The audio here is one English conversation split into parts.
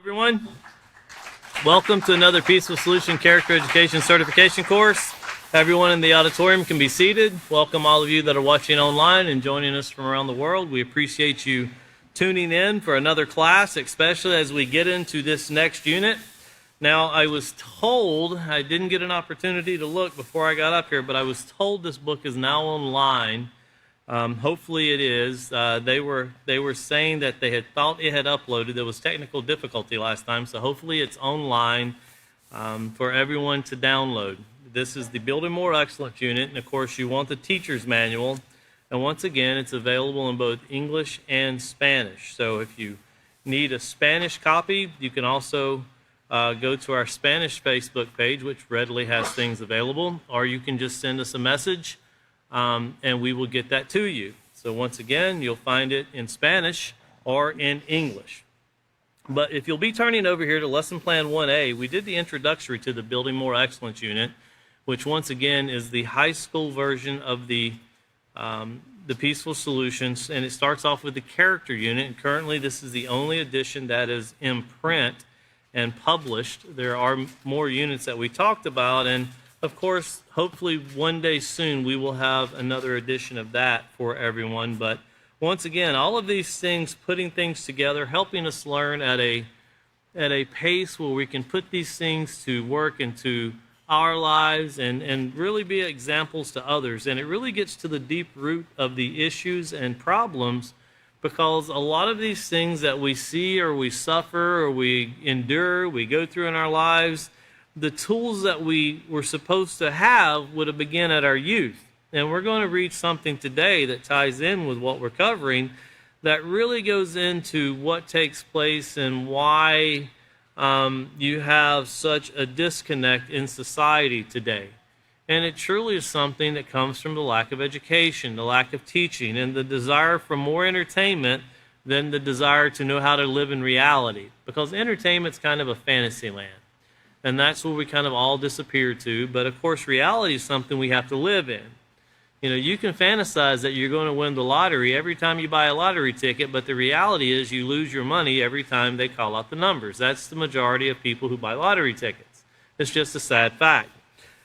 Everyone, welcome to another Peaceful Solution Character Education Certification course. Everyone in the auditorium can be seated. Welcome all of you that are watching online and joining us from around the world. We appreciate you tuning in for another class, especially as we get into this next unit. Now, I was told, I didn't get an opportunity to look before I got up here, but I was told this book is now online. Hopefully it is. They were saying that they had thought it had uploaded. There was technical difficulty last time, so hopefully it's online for everyone to download. This is the Building More Excellence unit, and of course you want the teacher's manual. And once again, it's available in both English and Spanish. So if you need a Spanish copy, you can also go to our Spanish Facebook page, which readily has things available, or you can just send us a message. And we will get that to you. So once again, you'll find it in Spanish or in English. But if you'll be turning over here to Lesson Plan 1A, we did the introductory to the Building More Excellence unit, which once again is the high school version of the Peaceful Solutions, and it starts off with the character unit. And currently, this is the only edition that is in print and published. There are more units that we talked about, and of course, hopefully one day soon we will have another edition of that for everyone. But once again, all of these things, putting things together, helping us learn at a pace where we can put these things to work into our lives and really be examples to others. And it really gets to the deep root of the issues and problems, because a lot of these things that we see or we suffer or we endure, we go through in our lives, the tools that we were supposed to have would have begun at our youth. And we're going to read something today that ties in with what we're covering that really goes into what takes place and why you have such a disconnect in society today. And it truly is something that comes from the lack of education, the lack of teaching, and the desire for more entertainment than the desire to know how to live in reality. Because entertainment's kind of a fantasy land. And that's where we kind of all disappear to. But of course, reality is something we have to live in. You know, you can fantasize that you're going to win the lottery every time you buy a lottery ticket, but the reality is you lose your money every time they call out the numbers. That's the majority of people who buy lottery tickets. It's just a sad fact.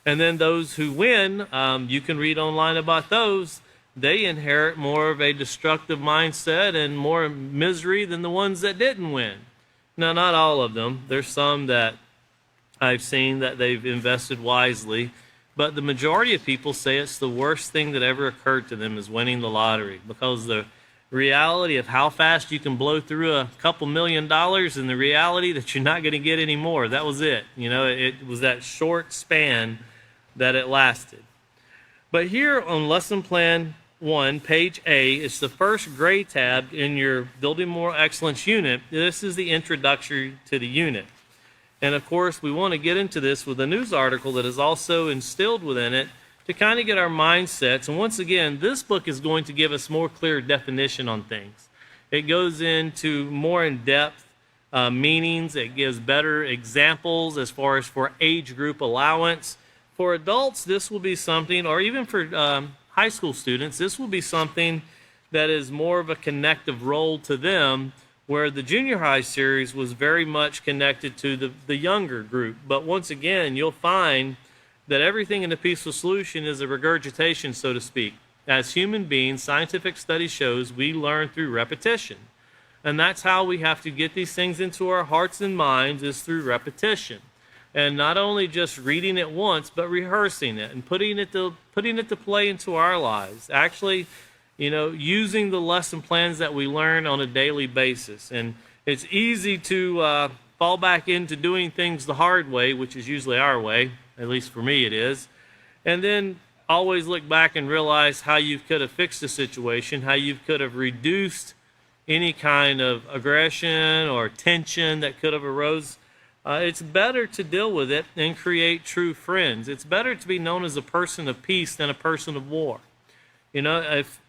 And then those who win, you can read online about those. They inherit more of a destructive mindset and more misery than the ones that didn't win. Now, not all of them. There's some that I've seen that they've invested wisely, but the majority of people say it's the worst thing that ever occurred to them is winning the lottery, because the reality of how fast you can blow through a couple $1 million and the reality that you're not going to get any more. That was it. You know, it was that short span that it lasted. But here on Lesson Plan 1, page A, it's the first gray tab in your Building More Excellence unit. This is the introductory to the unit. And of course, we want to get into this with a news article that is also instilled within it to kind of get our mindsets. And once again, this book is going to give us more clear definition on things. It goes into more in-depth meanings. It gives better examples as far as for age group allowance. For adults, this will be something, or even for high school students, this will be something that is more of a connective role to them, where the junior high series was very much connected to the younger group. But once again, you'll find that everything in the Peaceful Solution is a regurgitation, so to speak. As human beings, scientific study shows we learn through repetition. And that's how we have to get these things into our hearts and minds, is through repetition. And not only just reading it once, but rehearsing it and putting it to play into our lives. Actually, you know, using the lesson plans that we learn on a daily basis. And it's easy to fall back into doing things the hard way, which is usually our way, at least for me it is. And then always look back and realize how you could have fixed the situation, how you could have reduced any kind of aggression or tension that could have arose. It's better to deal with it and create true friends. It's better to be known as a person of peace than a person of war. You know, if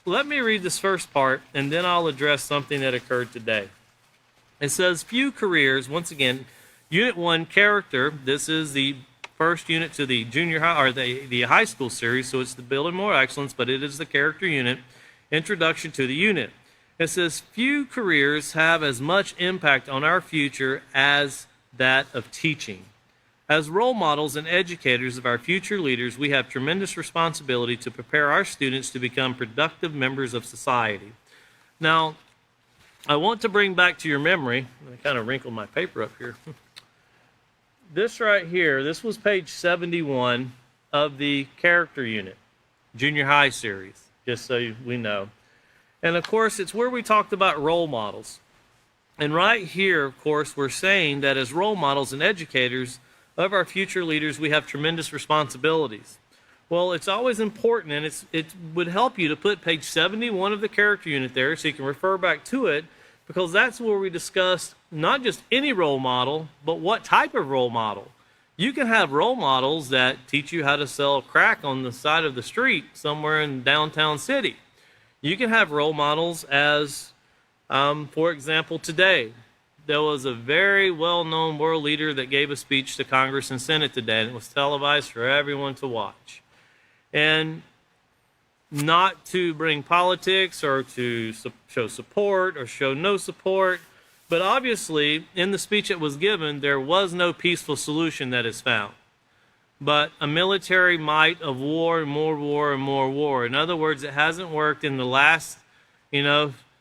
let me read this first part, and then I'll address something that occurred today. It says, few careers, once again, Unit 1, character. This is the first unit to the junior high, or the high school series, so it's the Building More Excellence, but it is the character unit. Introduction to the unit. It says, few careers have as much impact on our future as that of teaching. As role models and educators of our future leaders, we have tremendous responsibility to prepare our students to become productive members of society. Now, I want to bring back to your memory, I kind of wrinkled my paper up here. This right here, this was page 71 of the character unit, junior high series, just so we know. And of course, it's where we talked about role models. And right here, of course, we're saying that as role models and educators of our future leaders, we have tremendous responsibilities. Well, it's always important, and it would help you to put page 71 of the character unit there so you can refer back to it, because that's where we discuss not just any role model, but what type of role model. You can have role models that teach you how to sell crack on the side of the street somewhere in downtown city. You can have role models as, for example, today, there was a very well-known world leader that gave a speech to Congress and Senate today, and it was televised for everyone to watch. And not to bring politics or to show support or show no support, but obviously in the speech that was given, there was no peaceful solution that is found, but a military might of war and more war and more war. In other words, it hasn't worked in the last,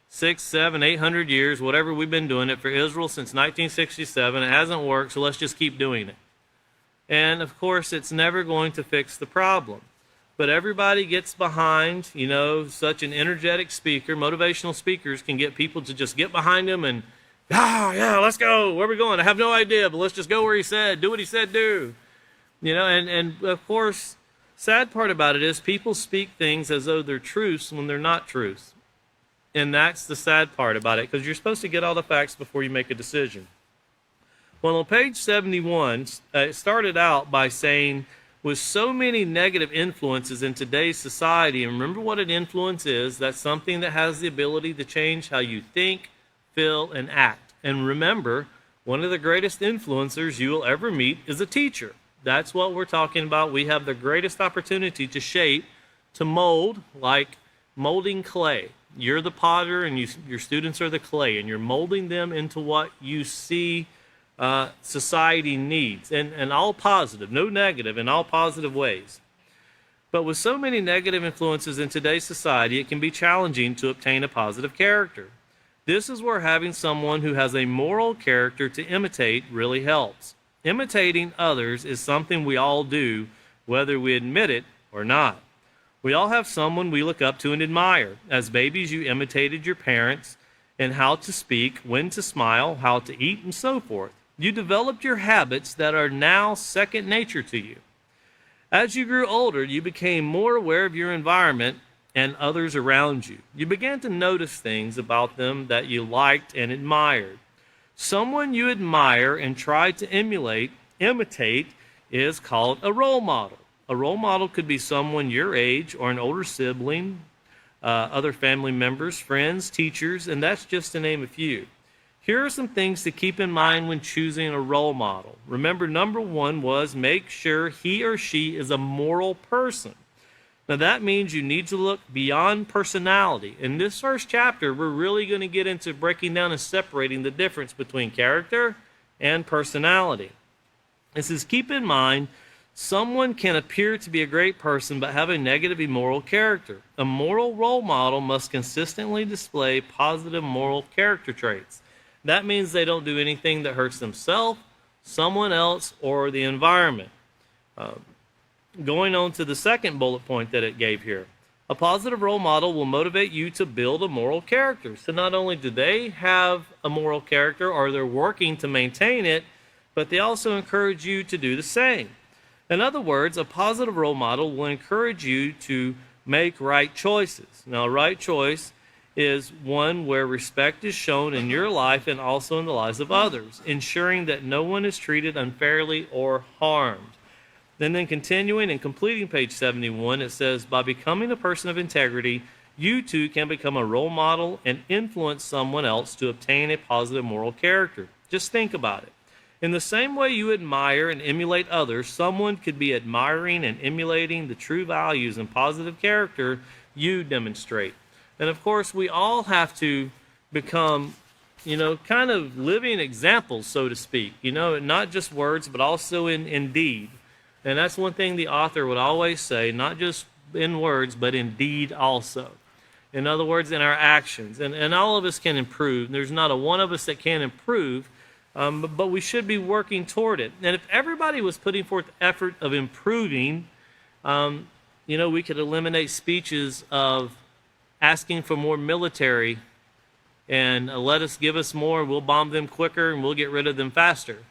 6, 7, 800 years, whatever we've been doing it for Israel since 1967. It hasn't worked, so let's just keep doing it. And of course, it's never going to fix the problem. But everybody gets behind, such an energetic speaker. Motivational speakers can get people to just get behind them and, yeah, let's go. Where are we going? I have no idea, but let's just go where he said. Do what he said, do. And of course, sad part about it is people speak things as though they're truths when they're not truths. And that's the sad part about it, because you're supposed to get all the facts before you make a decision. Well, on page 71, it started out by saying, with so many negative influences in today's society, and remember what an influence is, that's something that has the ability to change how you think, feel, and act. And remember, one of the greatest influencers you will ever meet is a teacher. That's what we're talking about. We have the greatest opportunity to shape, to mold, like molding clay. You're the potter and your students are the clay, and you're molding them into what you see society needs, and all positive, no negative, in all positive ways. But with so many negative influences in today's society, it can be challenging to obtain a positive character. This is where having someone who has a moral character to imitate really helps. Imitating others is something we all do, whether we admit it or not. We all have someone we look up to and admire. As babies, you imitated your parents in how to speak, when to smile, how to eat, and so forth. You developed your habits that are now second nature to you. As you grew older, you became more aware of your environment and others around you. You began to notice things about them that you liked and admired. Someone you admire and try to imitate, is called a role model. A role model could be someone your age or an older sibling, other family members, friends, teachers, and that's just to name a few. Here are some things to keep in mind when choosing a role model. Remember, number one was make sure he or she is a moral person. Now that means you need to look beyond personality. In this first chapter, we're really going to get into breaking down and separating the difference between character and personality. It says, keep in mind, someone can appear to be a great person but have a negative immoral character. A moral role model must consistently display positive moral character traits. That means they don't do anything that hurts themselves, someone else, or the environment. Going on to the second bullet point that it gave here. A positive role model will motivate you to build a moral character. So not only do they have a moral character or they're working to maintain it, but they also encourage you to do the same. In other words, a positive role model will encourage you to make right choices. Now, a right choice is one where respect is shown in your life and also in the lives of others, ensuring that no one is treated unfairly or harmed. And then continuing and completing page 71, it says, by becoming a person of integrity, you too can become a role model and influence someone else to obtain a positive moral character. Just think about it. In the same way you admire and emulate others, someone could be admiring and emulating the true values and positive character you demonstrate. And of course, we all have to become, kind of living examples, so to speak, not just words, but also in deed. And that's one thing the author would always say, not just in words, but in deed also. In other words, in our actions. And all of us can improve. There's not a one of us that can improve, but we should be working toward it. And if everybody was putting forth the effort of improving, we could eliminate speeches of asking for more military and give us more, we'll bomb them quicker and we'll get rid of them faster.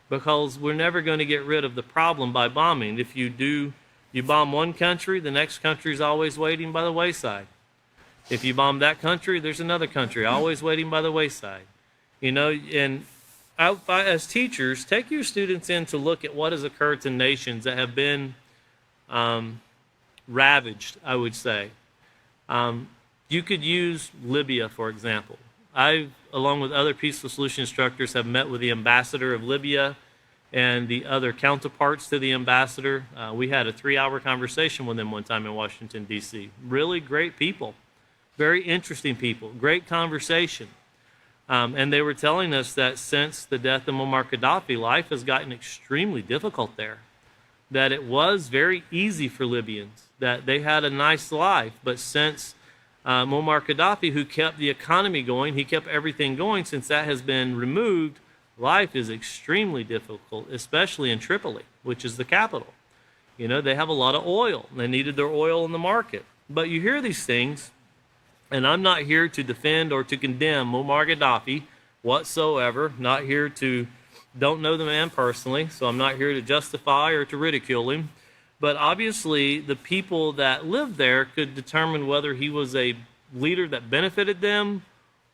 Because we're never going to get rid of the problem by bombing. If you bomb one country, the next country is always waiting by the wayside. If you bomb that country, there's another country always waiting by the wayside. And as teachers, take your students in to look at what has occurred to nations that have been ravaged, I would say. You could use Libya, for example. I, along with other peaceful solution instructors, have met with the ambassador of Libya and the other counterparts to the ambassador. We had a 3-hour conversation with them one time in Washington, D.C. Really great people, very interesting people, great conversation. And they were telling us that since the death of Muammar Gaddafi, life has gotten extremely difficult there. That it was very easy for Libyans, that they had a nice life, but since Muammar Gaddafi, who kept the economy going, he kept everything going, since that has been removed, life is extremely difficult, especially in Tripoli, which is the capital. They have a lot of oil. They needed their oil in the market. But you hear these things, and I'm not here to defend or to condemn Muammar Gaddafi whatsoever, not here to, don't know the man personally, so I'm not here to justify or to ridicule him. But obviously, the people that lived there could determine whether he was a leader that benefited them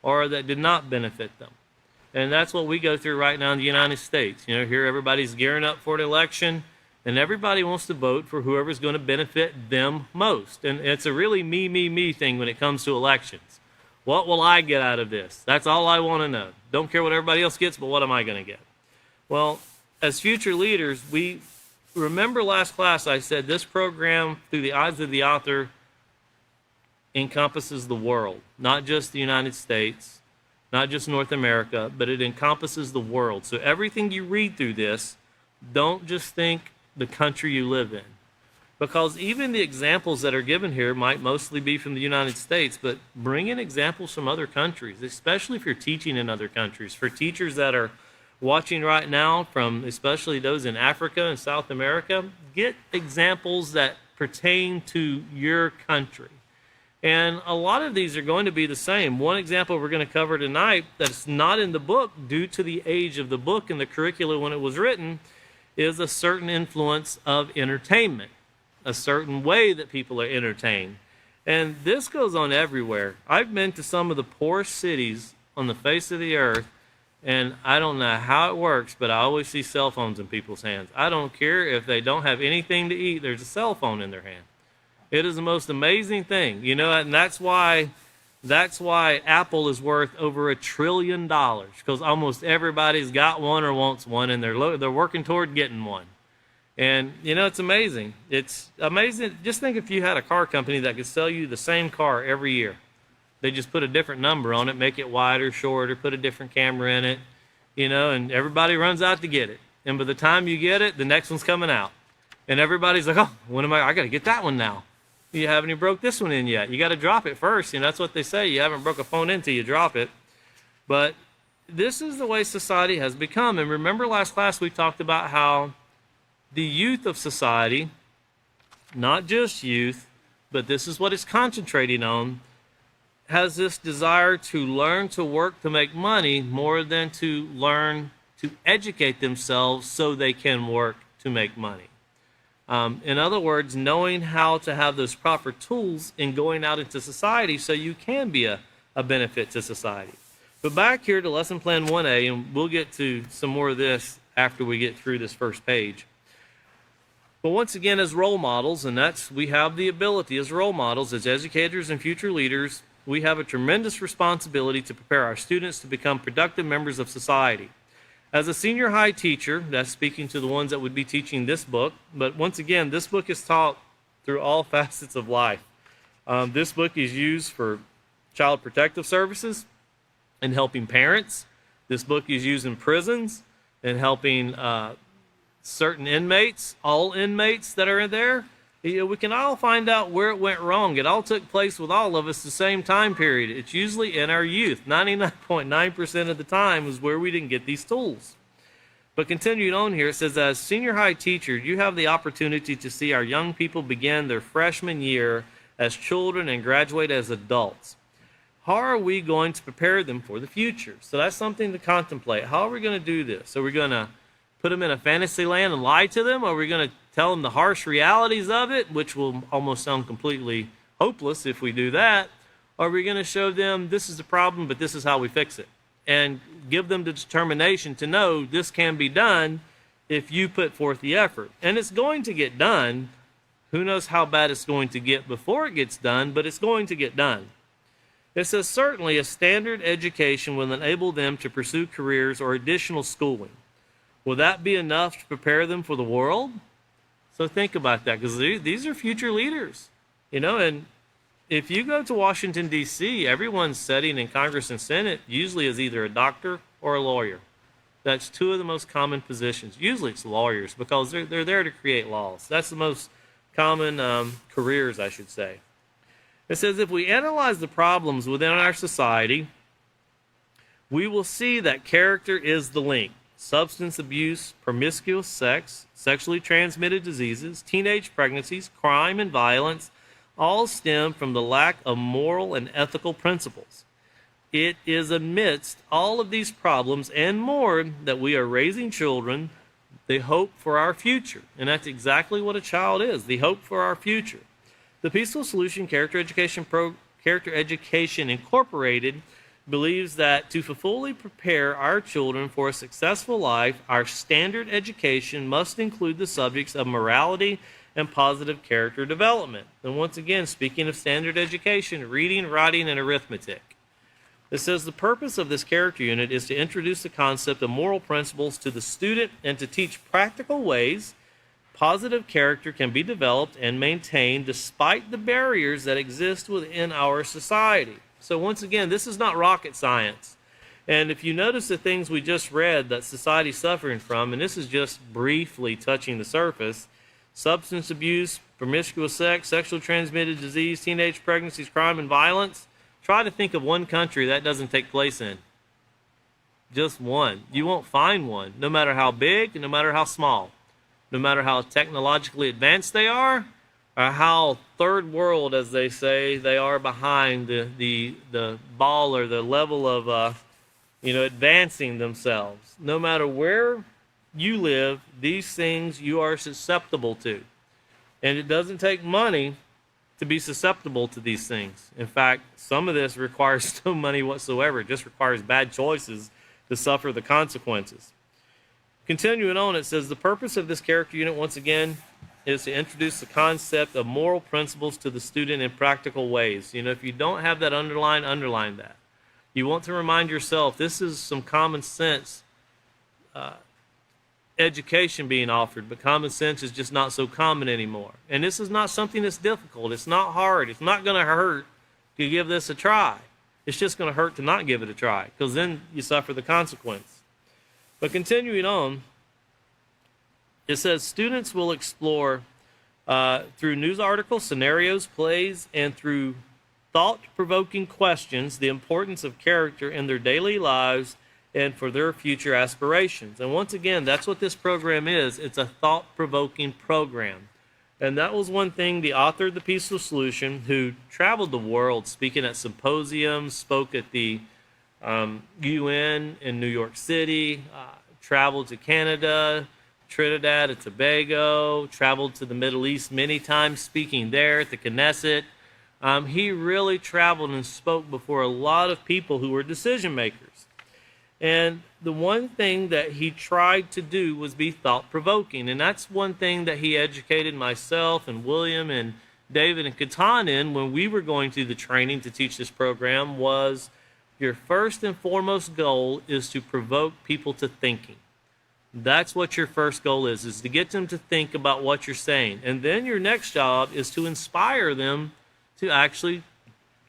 or that did not benefit them. And that's what we go through right now in the United States. Here everybody's gearing up for an election, and everybody wants to vote for whoever's going to benefit them most. And it's a really me thing when it comes to elections. What will I get out of this? That's all I want to know. Don't care what everybody else gets, but what am I going to get? Well, as future leaders, we remember last class I said this program, through the eyes of the author, encompasses the world, not just the United States, not just North America, but it encompasses the world. So everything you read through this, don't just think the country you live in. Because even the examples that are given here might mostly be from the United States, but bring in examples from other countries, especially if you're teaching in other countries. For teachers that are watching right now, from especially those in Africa and South America, get examples that pertain to your country. And a lot of these are going to be the same. One example we're going to cover tonight that's not in the book due to the age of the book and the curriculum when it was written is a certain influence of entertainment, a certain way that people are entertained. And this goes on everywhere. I've been to some of the poorest cities on the face of the earth, and I don't know how it works, but I always see cell phones in people's hands. I don't care if they don't have anything to eat, there's a cell phone in their hand. It is the most amazing thing, and that's why Apple is worth over $1 trillion, because almost everybody's got one or wants one, and they're working toward getting one. And, it's amazing. It's amazing. Just think if you had a car company that could sell you the same car every year. They just put a different number on it, make it wider, shorter, put a different camera in it, and everybody runs out to get it. And by the time you get it, the next one's coming out. And everybody's like, oh, I got to get that one now. You haven't even broke this one in yet. You got to drop it first. That's what they say. You haven't broke a phone in until you drop it. But this is the way society has become. And remember last class we talked about how the youth of society, not just youth, but this is what it's concentrating on, has this desire to learn to work to make money more than to learn to educate themselves so they can work to make money. In other words, knowing how to have those proper tools in going out into society so you can be a benefit to society. But back here to lesson plan 1A, and we'll get to some more of this after we get through this first page. But once again, as role models, and we have the ability as role models, as educators and future leaders, we have a tremendous responsibility to prepare our students to become productive members of society. As a senior high teacher, that's speaking to the ones that would be teaching this book, but once again, this book is taught through all facets of life. This book is used for Child Protective Services and helping parents. This book is used in prisons and helping certain inmates, all inmates that are in there. We can all find out where it went wrong. It all took place with all of us the same time period. It's usually in our youth. 99.9% of the time is where we didn't get these tools. But continuing on here, it says, as senior high teacher, you have the opportunity to see our young people begin their freshman year as children and graduate as adults. How are we going to prepare them for the future? So that's something to contemplate. How are we going to do this? Are we going to put them in a fantasy land and lie to them? Or are we going to tell them the harsh realities of it, which will almost sound completely hopeless if we do that? Or are we going to show them this is the problem, but this is how we fix it? And give them the determination to know this can be done if you put forth the effort. And it's going to get done. Who knows how bad it's going to get before it gets done, but it's going to get done. It says, certainly a standard education will enable them to pursue careers or additional schooling. Will that be enough to prepare them for the world? So think about that, because these are future leaders. And if you go to Washington, D.C., everyone sitting in Congress and Senate usually is either a doctor or a lawyer. That's two of the most common positions. Usually it's lawyers, because they're there to create laws. That's the most common careers, I should say. It says, if we analyze the problems within our society, we will see that character is the link. Substance abuse, promiscuous sex, sexually transmitted diseases, teenage pregnancies, crime, and violence all stem from the lack of moral and ethical principles. It is amidst all of these problems and more that we are raising children, the hope for our future. And that's exactly what a child is, the hope for our future. The Peaceful Solution Character Education Incorporated believes that to fully prepare our children for a successful life, our standard education must include the subjects of morality and positive character development. And once again, speaking of standard education, reading, writing, and arithmetic. It says the purpose of this character unit is to introduce the concept of moral principles to the student and to teach practical ways positive character can be developed and maintained despite the barriers that exist within our society. So once again, this is not rocket science. And if you notice the things we just read that society's suffering from, and this is just briefly touching the surface, substance abuse, promiscuous sex, sexually transmitted disease, teenage pregnancies, crime, and violence, try to think of one country that doesn't take place in. Just one. You won't find one, no matter how big, no matter how small. No matter how technologically advanced they are, or how third world, as they say, they are behind the ball or the level of, advancing themselves. No matter where you live, these things you are susceptible to. And it doesn't take money to be susceptible to these things. In fact, some of this requires no money whatsoever. It just requires bad choices to suffer the consequences. Continuing on, it says the purpose of this character unit, once again, is to introduce the concept of moral principles to the student in practical ways. If you don't have that underline that. You want to remind yourself this is some common sense education being offered, but common sense is just not so common anymore. And this is not something that's difficult. It's not hard. It's not going to hurt to give this a try. It's just going to hurt to not give it a try, because then you suffer the consequence. But continuing on, it says students will explore through news articles, scenarios, plays, and through thought-provoking questions the importance of character in their daily lives and for their future aspirations. And once again, that's what this program is. It's a thought-provoking program. And that was one thing the author of The Peaceful Solution, who traveled the world speaking at symposiums, spoke at the UN in New York City, traveled to Canada, Trinidad and Tobago, traveled to the Middle East many times, speaking there at the Knesset. He really traveled and spoke before a lot of people who were decision makers. And the one thing that he tried to do was be thought-provoking. And that's one thing that he educated myself and William and David and Katan in when we were going through the training to teach this program was your first and foremost goal is to provoke people to thinking. That's what your first goal is to get them to think about what you're saying. And then your next job is to inspire them to actually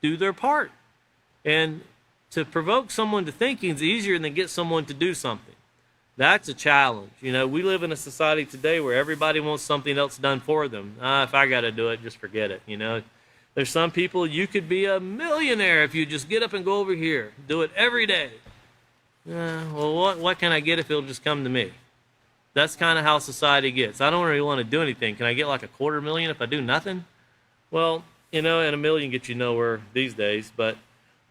do their part. And to provoke someone to thinking is easier than get someone to do something. That's a challenge. You know, we live in a society today where everybody wants something else done for them. If I got to do it, just forget it. You know, there's some people, you could be a millionaire if you just get up and go over here. Do it every day. Well, what can I get if it'll just come to me? That's kind of how society gets. I don't really want to do anything. Can I get like $250,000 if I do nothing? Well, you know, and $1 million gets you nowhere these days. But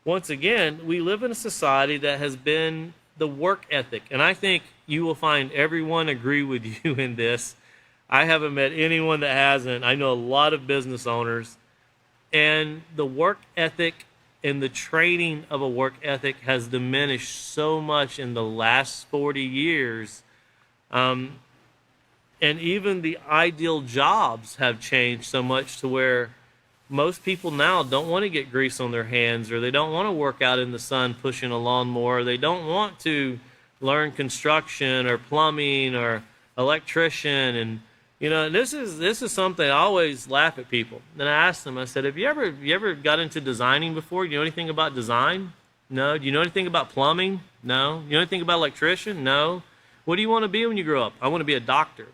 once again, we live in a society that has been the work ethic. And I think you will find everyone agree with you in this. I haven't met anyone that hasn't. I know a lot of business owners. And the work ethic and the training of a work ethic has diminished so much in the last 40 years. And even the ideal jobs have changed so much to where most people now don't want to get grease on their hands, or they don't want to work out in the sun pushing a lawnmower. They don't want to learn construction or plumbing or electrician. And you know, this is something I always laugh at people. And I asked them, I said, have you ever got into designing before? Do you know anything about design? No. Do you know anything about plumbing? No. You know anything about electrician? No. What do you want to be when you grow up? I want to be a doctor.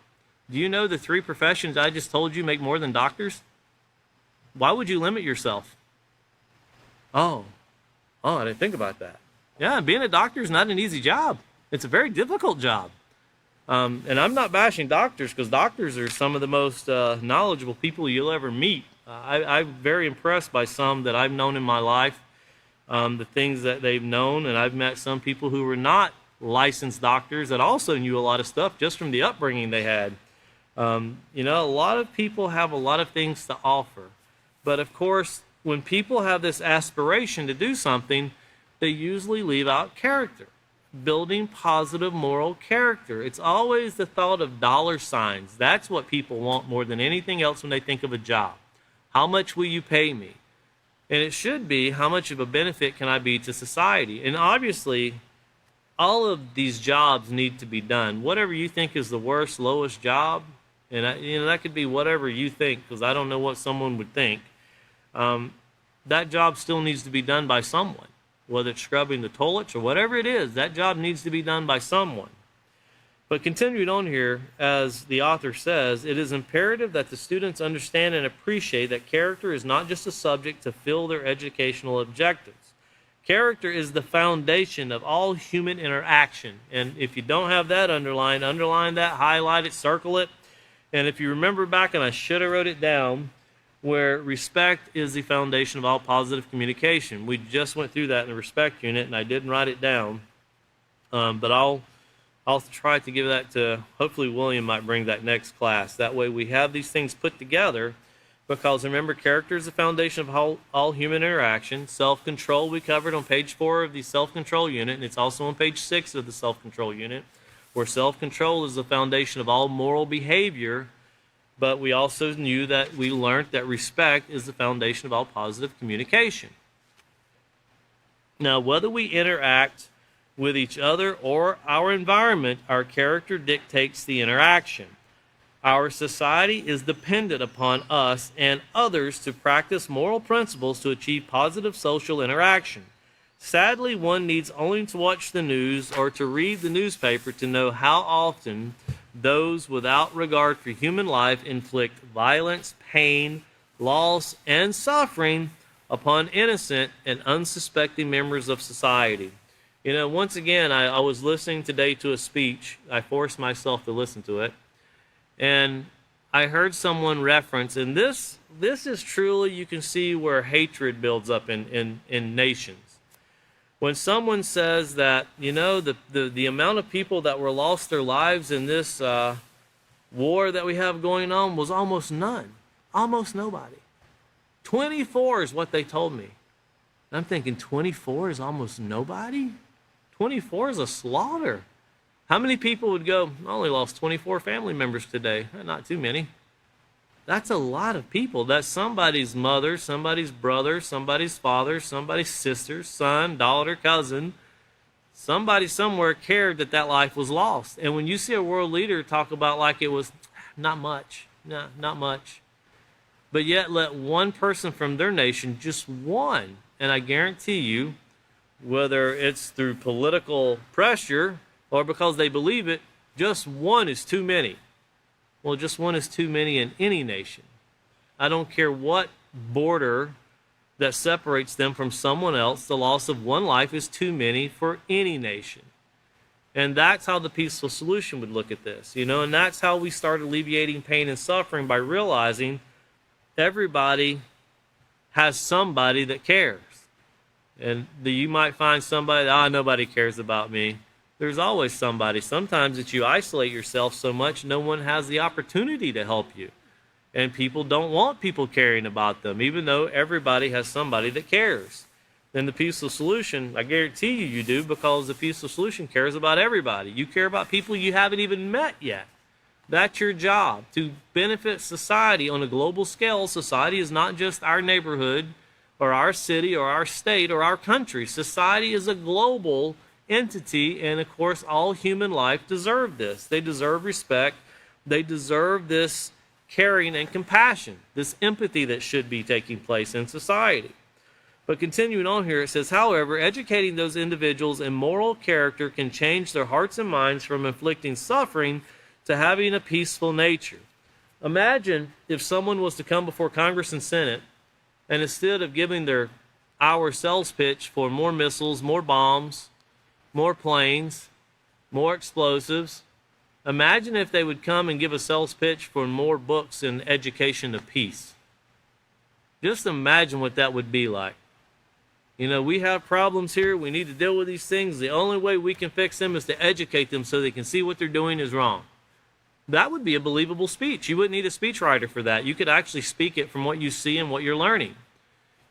Do you know the 3 professions I just told you make more than doctors? Why would you limit yourself? Oh, I didn't think about that. Yeah, being a doctor is not an easy job. It's a very difficult job. And I'm not bashing doctors, because doctors are some of the most knowledgeable people you'll ever meet. I'm very impressed by some that I've known in my life, the things that they've known, and I've met some people who were not licensed doctors that also knew a lot of stuff just from the upbringing they had. You know, a lot of people have a lot of things to offer. But of course, when people have this aspiration to do something, they usually leave out character, building positive moral character. It's always the thought of dollar signs. That's what people want more than anything else when they think of a job. How much will you pay me? And it should be, how much of a benefit can I be to society? And obviously, all of these jobs need to be done. Whatever you think is the worst, lowest job, and you know, that could be whatever you think, because I don't know what someone would think. That job still needs to be done by someone, whether it's scrubbing the toilets or whatever it is. That job needs to be done by someone. But continuing on here, as the author says, it is imperative that the students understand and appreciate that character is not just a subject to fill their educational objectives. Character is the foundation of all human interaction. And if you don't have that underline that, highlight it, circle it. And if you remember back, and I should have wrote it down, where respect is the foundation of all positive communication. We just went through that in the respect unit, and I didn't write it down. But I'll try to give that to, hopefully William might bring that next class. That way we have these things put together, because remember, character is the foundation of all human interaction. Self-control we covered on page 4 of the self-control unit, and it's also on page 6 of the self-control unit, where self-control is the foundation of all moral behavior. But we also we learned that respect is the foundation of all positive communication. Now, whether we interact with each other or our environment, our character dictates the interaction. Our society is dependent upon us and others to practice moral principles to achieve positive social interaction. Sadly, one needs only to watch the news or to read the newspaper to know how often those without regard for human life inflict violence, pain, loss, and suffering upon innocent and unsuspecting members of society. You know, once again, I was listening today to a speech. I forced myself to listen to it. And I heard someone reference, and this is truly, you can see where hatred builds up in nations. When someone says that, you know, the amount of people that were lost their lives in this war that we have going on was almost none. Almost nobody. 24 is what they told me. I'm thinking 24 is almost nobody? 24 is a slaughter. How many people would go, I only lost 24 family members today? Not too many. That's a lot of people. That's somebody's mother, somebody's brother, somebody's father, somebody's sister, son, daughter, cousin. Somebody somewhere cared that life was lost. And when you see a world leader talk about like it was not much, not much. But yet let one person from their nation, just one, And I guarantee you, whether it's through political pressure or because they believe it, just one is too many. Well, just one is too many in any nation. I don't care what border that separates them from someone else, the loss of one life is too many for any nation. And that's how the peaceful solution would look at this, and that's how we start alleviating pain and suffering, by realizing everybody has somebody that cares. And you might find somebody, nobody cares about me. There's always somebody. Sometimes it's you isolate yourself so much, no one has the opportunity to help you. And people don't want people caring about them, even though everybody has somebody that cares. Then the peaceful solution, I guarantee you do, because the peaceful solution cares about everybody. You care about people you haven't even met yet. That's your job, to benefit society on a global scale. Society is not just our neighborhood or our city or our state or our country. Society is a global entity, and of course all human life deserve this. They deserve respect. They deserve this caring and compassion, this empathy that should be taking place in society. But continuing on here, it says, however, educating those individuals in moral character can change their hearts and minds from inflicting suffering to having a peaceful nature. Imagine if someone was to come before Congress and Senate, and instead of giving their hour sales pitch for more missiles, more bombs, more planes, more explosives, imagine if they would come and give a sales pitch for more books and education of peace. Just imagine what that would be like. We have problems here. We need to deal with these things. The only way we can fix them is to educate them so they can see what they're doing is wrong. That would be a believable speech. You wouldn't need a speechwriter for that. You could actually speak it from what you see and what you're learning.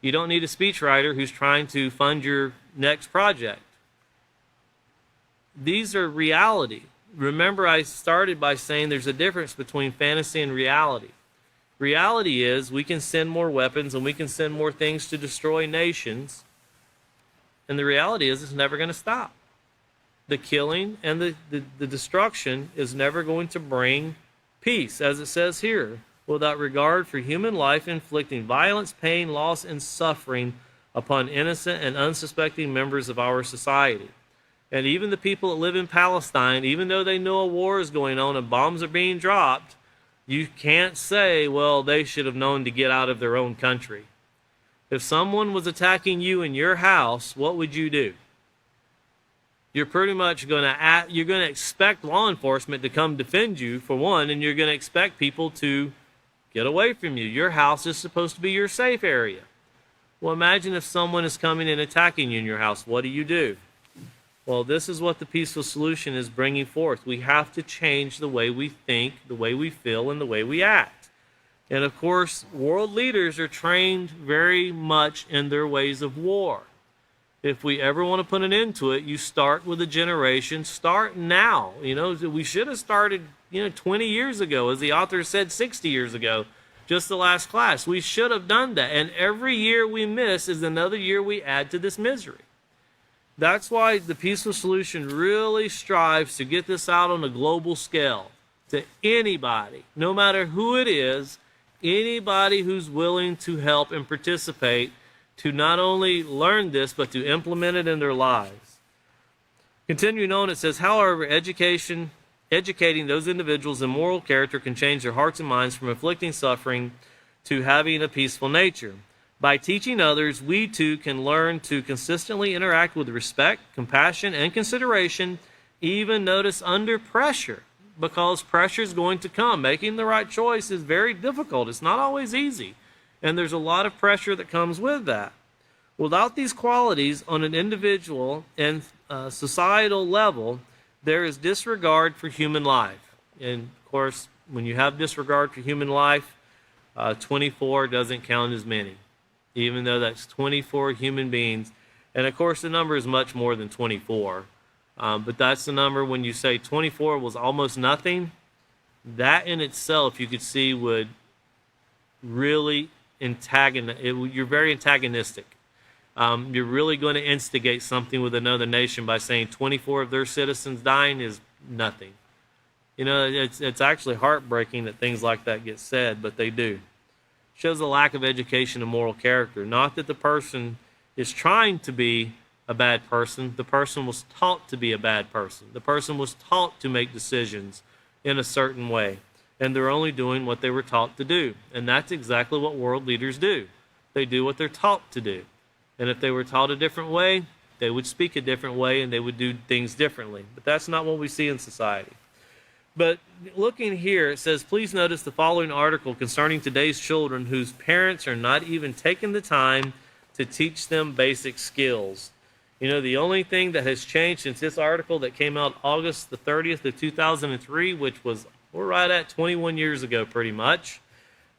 You don't need a speechwriter who's trying to fund your next project. These are reality. Remember, I started by saying there's a difference between fantasy and reality. Reality is we can send more weapons and we can send more things to destroy nations. And the reality is it's never going to stop. The killing and the destruction is never going to bring peace, as it says here, without regard for human life, inflicting violence, pain, loss, and suffering upon innocent and unsuspecting members of our society. And even the people that live in Palestine, even though they know a war is going on and bombs are being dropped, you can't say, well, they should have known to get out of their own country. If someone was attacking you in your house, what would you do? You're pretty much going to expect law enforcement to come defend you, for one, and you're going to expect people to get away from you. Your house is supposed to be your safe area. Well, imagine if someone is coming and attacking you in your house. What do? Well, this is what the peaceful solution is bringing forth. We have to change the way we think, the way we feel, and the way we act. And of course, world leaders are trained very much in their ways of war. If we ever want to put an end to it, you start with a generation. Start now. We should have started, 20 years ago, as the author said 60 years ago, just the last class. We should have done that. And every year we miss is another year we add to this misery. That's why the peaceful solution really strives to get this out on a global scale to anybody, no matter who it is, anybody who's willing to help and participate, to not only learn this, but to implement it in their lives. Continuing on, it says, however, educating those individuals in moral character can change their hearts and minds from inflicting suffering to having a peaceful nature. By teaching others, we too can learn to consistently interact with respect, compassion, and consideration, even notice under pressure, because pressure is going to come. Making the right choice is very difficult. It's not always easy. And there's a lot of pressure that comes with that. Without these qualities on an individual and societal level, there is disregard for human life. And of course, when you have disregard for human life, 24 doesn't count as many, even though that's 24 human beings. And of course, the number is much more than 24. But that's the number when you say 24 was almost nothing. That in itself, you could see, would really you're very antagonistic. You're really going to instigate something with another nation by saying 24 of their citizens dying is nothing. It's actually heartbreaking that things like that get said, but they do. Shows a lack of education and moral character. Not that the person is trying to be a bad person. The person was taught to be a bad person. The person was taught to make decisions in a certain way, and they're only doing what they were taught to do. And that's exactly what world leaders do. They do what they're taught to do. And if they were taught a different way, they would speak a different way and they would do things differently. But that's not what we see in society. But looking here, it says, please notice the following article concerning today's children whose parents are not even taking the time to teach them basic skills. You know, the only thing that has changed since this article that came out August the 30th of 2003, which was, we're right at 21 years ago pretty much.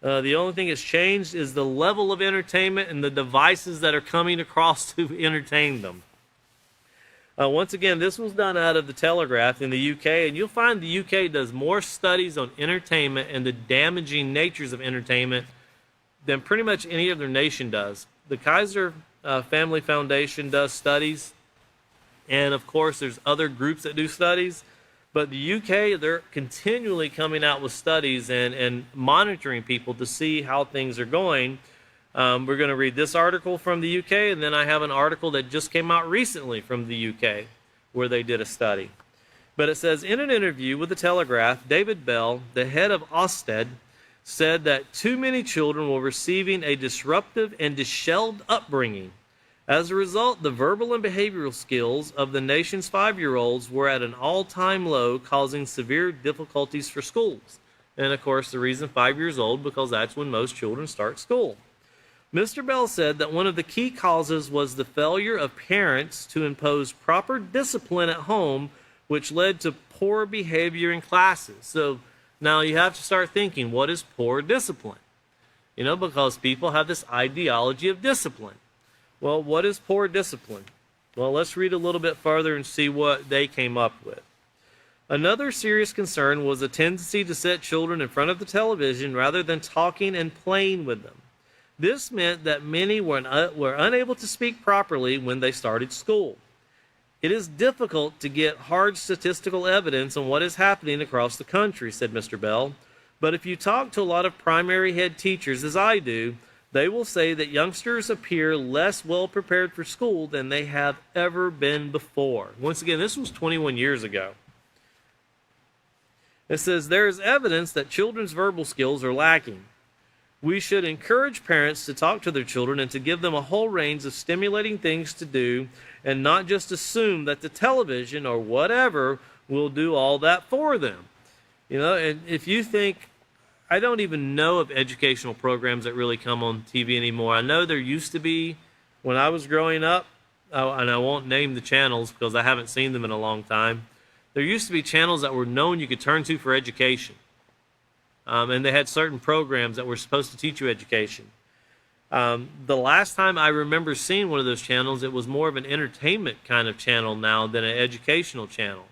The only thing that's changed is the level of entertainment and the devices that are coming across to entertain them. Once again, this was done out of the Telegraph in the UK, and you'll find the UK does more studies on entertainment and the damaging natures of entertainment than pretty much any other nation does. The Kaiser Family Foundation does studies, and of course there's other groups that do studies, but the UK, they're continually coming out with studies and monitoring people to see how things are going. We're going to read this article from the UK, and then I have an article that just came out recently from the UK where they did a study. But it says, in an interview with the Telegraph, David Bell, the head of Ofsted, said that too many children were receiving a disruptive and disheveled upbringing. As a result, the verbal and behavioral skills of the nation's 5-year-olds were at an all-time low, causing severe difficulties for schools. And of course, the reason 5 years old, because that's when most children start school. Mr. Bell said that one of the key causes was the failure of parents to impose proper discipline at home, which led to poor behavior in classes. So now you have to start thinking, what is poor discipline? You know, because people have this ideology of discipline. Well, what is poor discipline? Well, let's read a little bit further and see what they came up with. Another serious concern was a tendency to set children in front of the television rather than talking and playing with them. This meant that many were unable to speak properly when they started school. It is difficult to get hard statistical evidence on what is happening across the country, said Mr. Bell. But if you talk to a lot of primary head teachers, as I do, they will say that youngsters appear less well prepared for school than they have ever been before. Once again, this was 21 years ago. It says, there is evidence that children's verbal skills are lacking. We should encourage parents to talk to their children and to give them a whole range of stimulating things to do and not just assume that the television or whatever will do all that for them. You know, and if you think, I don't even know of educational programs that really come on TV anymore. I know there used to be when I was growing up, and I won't name the channels because I haven't seen them in a long time. There used to be channels that were known you could turn to for education. And they had certain programs that were supposed to teach you education. The last time I remember seeing one of those channels, it was more of an entertainment kind of channel now than an educational channel.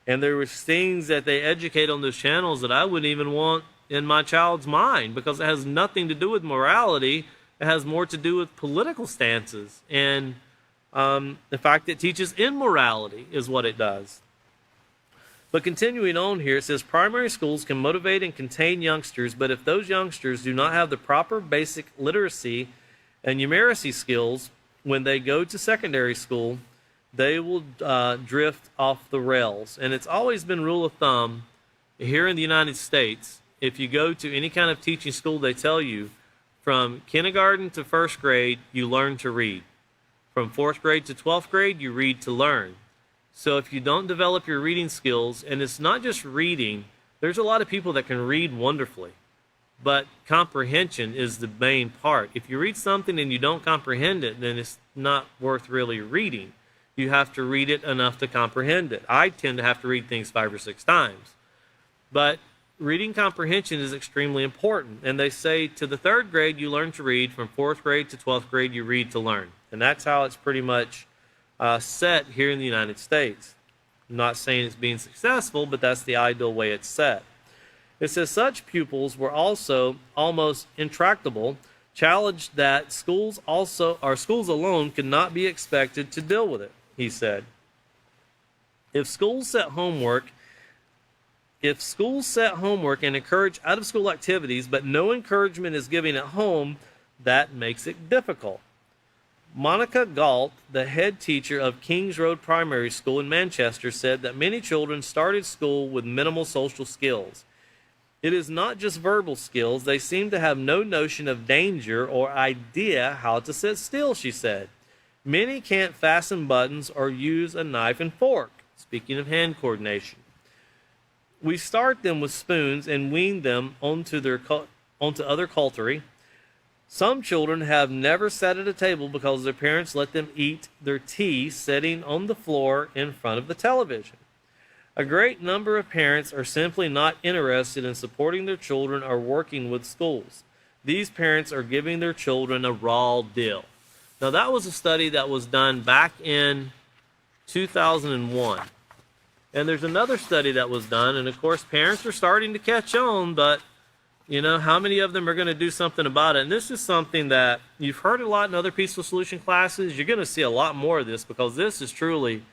And there were things that they educate on those channels that I wouldn't even want in my child's mind because it has nothing to do with morality. It has more to do with political stances. And the fact it teaches immorality is what it does. But continuing on here, it says primary schools can motivate and contain youngsters, but if those youngsters do not have the proper basic literacy and numeracy skills when they go to secondary school, they will drift off the rails. And it's always been rule of thumb here in the United States, if you go to any kind of teaching school, they tell you from kindergarten to first grade, you learn to read. From 4th grade to 12th grade, you read to learn. So if you don't develop your reading skills, and it's not just reading, there's a lot of people that can read wonderfully, but comprehension is the main part. If you read something and you don't comprehend it, then it's not worth really reading. You have to read it enough to comprehend it. I tend to have to read things 5 or 6 times. But reading comprehension is extremely important. And they say to the 3rd grade, you learn to read. From 4th grade to 12th grade, you read to learn. And that's how it's pretty much set here in the United States. I'm not saying it's being successful, but that's the ideal way it's set. It says such pupils were also almost intractable, challenged that schools alone could not be expected to deal with it, he said. If schools set homework and encourage out-of-school activities, but no encouragement is given at home, that makes it difficult. Monica Galt, the head teacher of Kings Road Primary School in Manchester, said that many children started school with minimal social skills. It is not just verbal skills. They seem to have no notion of danger or idea how to sit still, she said. Many can't fasten buttons or use a knife and fork. Speaking of hand coordination. We start them with spoons and wean them onto other cutlery. Some children have never sat at a table because their parents let them eat their tea sitting on the floor in front of the television. A great number of parents are simply not interested in supporting their children or working with schools. These parents are giving their children a raw deal. Now, that was a study that was done back in 2001. And there's another study that was done, and of course, parents are starting to catch on, but you know, how many of them are going to do something about it? And this is something that you've heard a lot in other peaceful solution classes. You're going to see a lot more of this because this is truly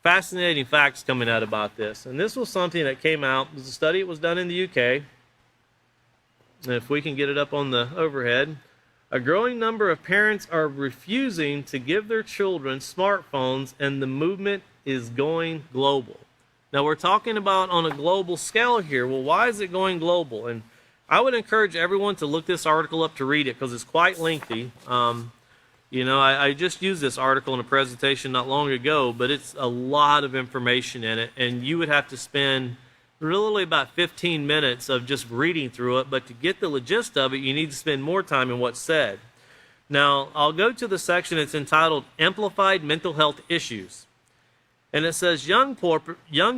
fascinating facts coming out about this. And this was something that came out. It was a study that was done in the UK. And if we can get it up on the overhead. A growing number of parents are refusing to give their children smartphones, and the movement is going global. Now, we're talking about on a global scale here. Well, why is it going global? And I would encourage everyone to look this article up to read it because it's quite lengthy. You know, I just used this article in a presentation not long ago, but it's a lot of information in it, and you would have to spend really about 15 minutes of just reading through it, but to get the gist of it, you need to spend more time in what's said. Now, I'll go to the section that's entitled Amplified Mental Health Issues. And it says, young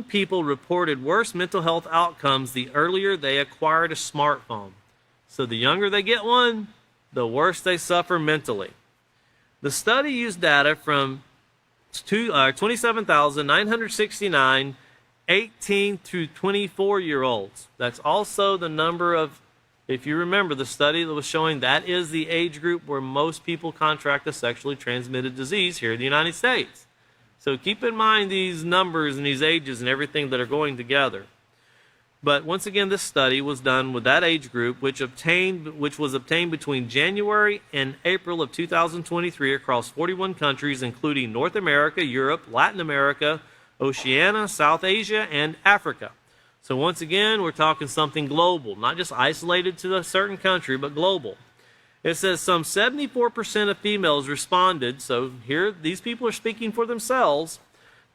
people reported worse mental health outcomes the earlier they acquired a smartphone. So the younger they get one, the worse they suffer mentally. The study used data from 27,969 18 through 24-year-olds. That's also the number of, if you remember the study that was showing that is the age group where most people contract a sexually transmitted disease here in the United States. So keep in mind these numbers and these ages and everything that are going together. But once again, this study was done with that age group, which was obtained between January and April of 2023 across 41 countries, including North America, Europe, Latin America, Oceania, South Asia, and Africa. So once again, we're talking something global, not just isolated to a certain country, but global. It says some 74% of females responded, so here these people are speaking for themselves.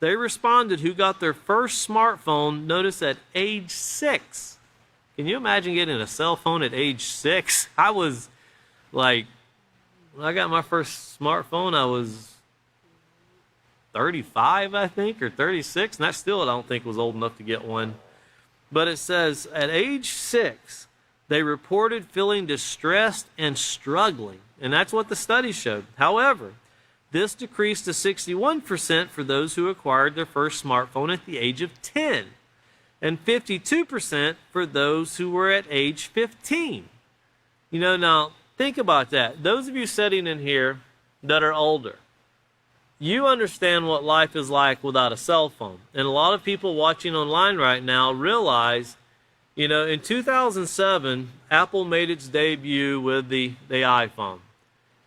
They responded who got their first smartphone, notice at age 6. Can you imagine getting a cell phone at age 6? I was like, when I got my first smartphone, I was 35, I think, or 36, and that still I don't think was old enough to get one. But it says at age 6, they reported feeling distressed and struggling, and that's what the study showed. However, this decreased to 61% for those who acquired their first smartphone at the age of 10, and 52% for those who were at age 15. You know, now, think about that. Those of you sitting in here that are older, you understand what life is like without a cell phone. And a lot of people watching online right now realize, you know, in 2007, Apple made its debut with the iPhone.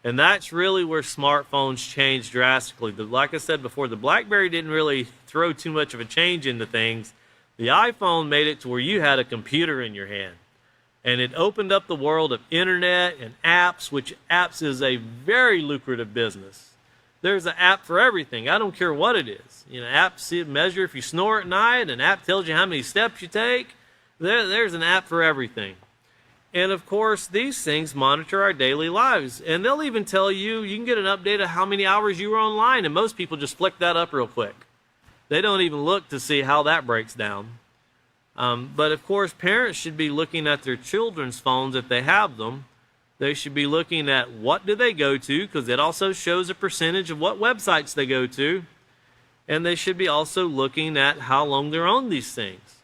And that's really where smartphones changed drastically. Like I said before, the BlackBerry didn't really throw too much of a change into things. The iPhone made it to where you had a computer in your hand. And it opened up the world of internet and apps, which apps is a very lucrative business. There's an app for everything. I don't care what it is. You know, apps measure if you snore at night. An app tells you how many steps you take. There's an app for everything. And of course, these things monitor our daily lives. And they'll even tell you, you can get an update of how many hours you were online. And most people just flick that up real quick. They don't even look to see how that breaks down. But of course, parents should be looking at their children's phones if they have them. They should be looking at what do they go to, because it also shows a percentage of what websites they go to. And they should be also looking at how long they're on these things.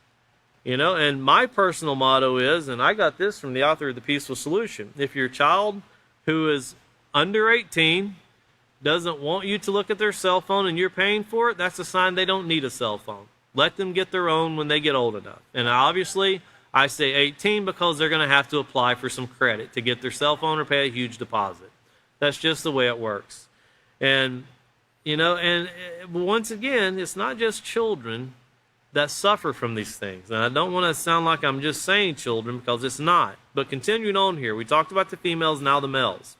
You know, and my personal motto is, and I got this from the author of The Peaceful Solution, if your child who is under 18 doesn't want you to look at their cell phone and you're paying for it, that's a sign they don't need a cell phone. Let them get their own when they get old enough. And obviously, I say 18 because they're going to have to apply for some credit to get their cell phone or pay a huge deposit. That's just the way it works. And, and once again, it's not just children that suffer from these things. And I don't want to sound like I'm just saying children, because it's not. But continuing on here, we talked about the females, now the males.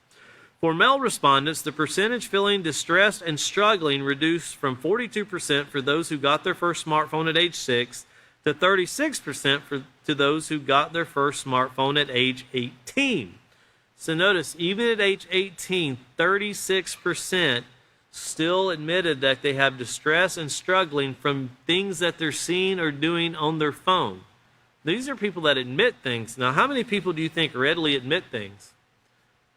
For male respondents, the percentage feeling distressed and struggling reduced from 42% for those who got their first smartphone at age 6 to 36% to those who got their first smartphone at age 18. So notice, even at age 18, 36% still admitted that they have distress and struggling from things that they're seeing or doing on their phone. These are people that admit things. Now, how many people do you think readily admit things,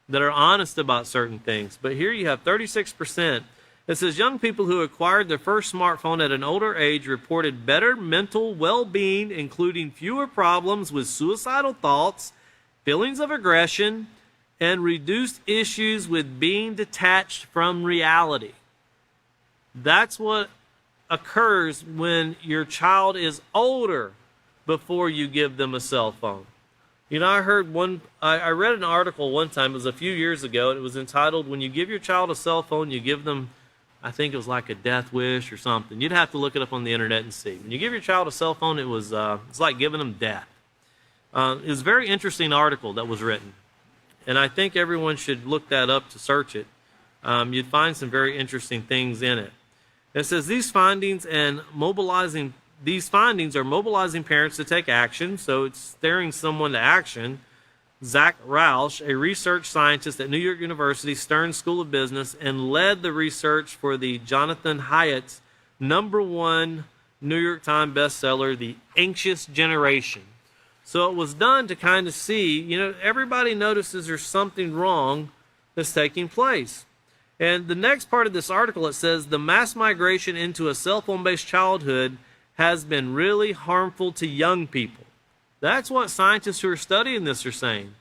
that are honest about certain things? But here you have 36%. It says young people who acquired their first smartphone at an older age reported better mental well-being, including fewer problems with suicidal thoughts, feelings of aggression, and reduced issues with being detached from reality. That's what occurs when your child is older before you give them a cell phone. I read an article one time, it was a few years ago, and it was entitled, when you give your child a cell phone, you give them, I think it was like a death wish or something. You'd have to look it up on the internet and see. When you give your child a cell phone, it's like giving them death. It was a very interesting article that was written. And I think everyone should look that up to search it. You'd find some very interesting things in it. It says these findings are mobilizing parents to take action. So it's stirring someone to action. Zach Rausch, a research scientist at New York University Stern School of Business, and led the research for the Jonathan Haidt's #1 New York Times bestseller, The Anxious Generation. So it was done to kind of see, everybody notices there's something wrong that's taking place. And the next part of this article, it says, the mass migration into a cell phone-based childhood has been really harmful to young people. That's what scientists who are studying this are saying.